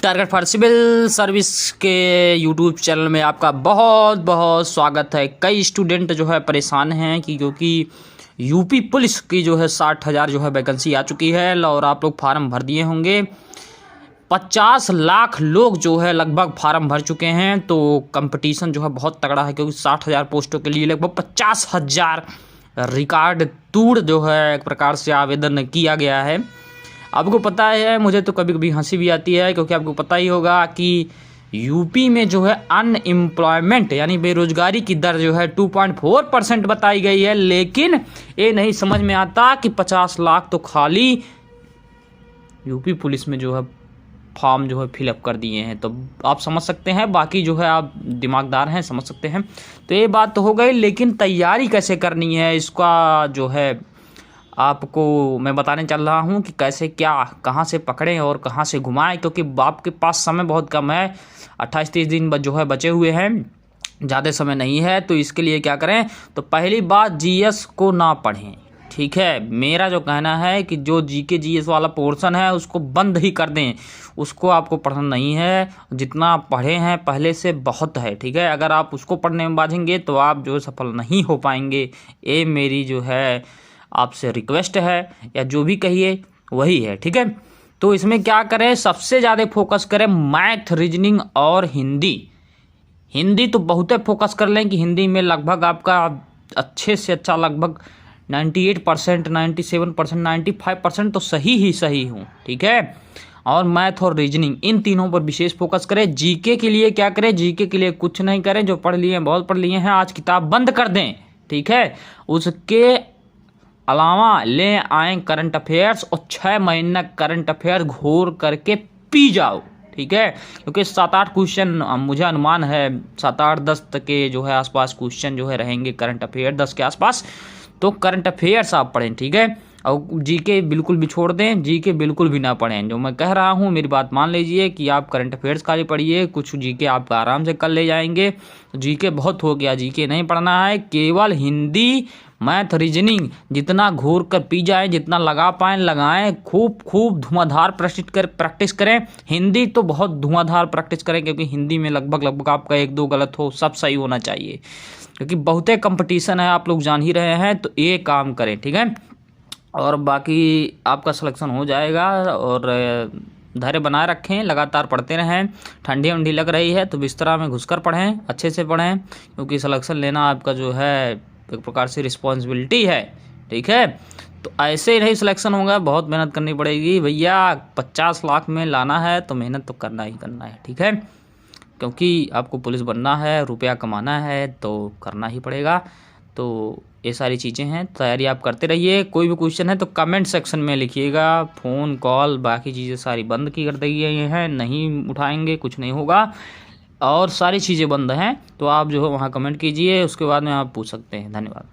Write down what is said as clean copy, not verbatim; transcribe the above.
Target for civil service के YouTube channel में आपका बहुत बहुत स्वागत है। कई स्टूडेंट जो है परेशान हैं क्योंकि यूपी पुलिस की जो है 60,000 जो है वैकेंसी आ चुकी है और आप लोग फार्म भर दिए होंगे। 50 लाख लोग जो है लगभग फार्म भर चुके हैं, तो कंपटीशन जो है बहुत तगड़ा है क्योंकि 60,000 पोस्टों के लिए लगभग 50,000 रिकॉर्ड तोड़ जो है एक प्रकार से आवेदन किया गया है। आपको पता है, मुझे तो कभी कभी हंसी भी आती है क्योंकि आपको पता ही होगा कि यूपी में जो है अनएम्प्लॉयमेंट यानी बेरोजगारी की दर जो है 2.4% बताई गई है, लेकिन ये नहीं समझ में आता कि 50 लाख तो खाली यूपी पुलिस में जो है फॉर्म जो है फिलअप कर दिए हैं। तो आप समझ सकते हैं, बाकी जो है आप दिमागदार हैं, समझ सकते हैं। तो ये बात तो हो गई, लेकिन तैयारी कैसे करनी है इसका जो है आपको मैं बताने चल रहा हूँ कि कैसे क्या कहाँ से पकड़ें और कहाँ से घुमाएं, क्योंकि आपके पास समय बहुत कम है। 28-30 दिन जो है बचे हुए हैं, ज़्यादा समय नहीं है। तो इसके लिए क्या करें, तो पहली बात जीएस को ना पढ़ें, ठीक है। मेरा जो कहना है कि जो जीके जीएस वाला पोर्शन है उसको बंद ही कर दें, उसको आपको पढ़ना नहीं है। जितना आप पढ़े हैं पहले से बहुत है, ठीक है। अगर आप उसको पढ़ने में बाझेंगे तो आप जो सफल नहीं हो पाएंगे। ये मेरी जो है आपसे रिक्वेस्ट है, या जो भी कहिए वही है, ठीक है। तो इसमें क्या करें, सबसे ज़्यादा फोकस करें मैथ, रीजनिंग और हिंदी। हिंदी तो बहुत फोकस कर लें कि हिंदी में लगभग आपका अच्छे से अच्छा लगभग 98%, 97%, 95% तो सही ही सही हूँ, ठीक है। और मैथ और रीजनिंग, इन तीनों पर विशेष फोकस करें। जीके के लिए क्या करें, जीके के लिए कुछ नहीं करें, जो पढ़ लिए हैं बहुत पढ़ लिए हैं, आज किताब बंद कर दें, ठीक है। उसके अलावा ले आए करंट अफेयर्स और 6 महीने करंट अफेयर घोर करके पी जाओ, ठीक है। क्योंकि 7-8 क्वेश्चन मुझे अनुमान है 7-8-10 तक के जो है आसपास क्वेश्चन जो है रहेंगे करंट अफेयर 10 के आसपास। तो करंट अफेयर्स आप पढ़ें, ठीक है। और जीके बिल्कुल भी छोड़ दें, जीके बिल्कुल भी ना पढ़ें। जो मैं कह रहा हूँ मेरी बात मान लीजिए कि आप करंट अफेयर्स खाली पढ़िए, कुछ जीके आप आराम से कर ले जाएंगे। जीके बहुत हो गया, जीके नहीं पढ़ना है, केवल हिंदी, मैथ, रीजनिंग जितना घूर कर पी जाए, जितना लगा पाएँ लगाएं, खूब धुआंधार प्रैक्टिस करें। हिंदी तो बहुत धुआंधार प्रैक्टिस करें, क्योंकि हिंदी में लगभग आपका 1-2 गलत हो, सब सही होना चाहिए, क्योंकि बहुते कंपटीशन है, आप लोग जान ही रहे हैं। तो ये काम करें, ठीक है। और बाकी आपका सिलेक्शन हो जाएगा। और धैर्य बनाए रखें, लगातार पढ़ते रहें। ठंडी वंडी लग रही है तो बिस्तरा में घुसकर पढ़ें, अच्छे से पढ़ें, क्योंकि सिलेक्शन लेना आपका जो है एक प्रकार से रिस्पॉन्सिबिलिटी है, ठीक है। तो ऐसे ही नहीं सिलेक्शन होगा, बहुत मेहनत करनी पड़ेगी भैया। 50 लाख में लाना है तो मेहनत तो करना ही करना है, ठीक है। क्योंकि आपको पुलिस बनना है, रुपया कमाना है, तो करना ही पड़ेगा। तो ये सारी चीज़ें हैं, तैयारी आप करते रहिए। कोई भी क्वेश्चन है तो कमेंट सेक्शन में लिखिएगा। फ़ोन कॉल बाकी चीज़ें सारी बंद की कर दी गई हैं, नहीं उठाएंगे, कुछ नहीं होगा। और सारी चीज़ें बंद हैं, तो आप जो है वहाँ कमेंट कीजिए, उसके बाद में आप पूछ सकते हैं। धन्यवाद।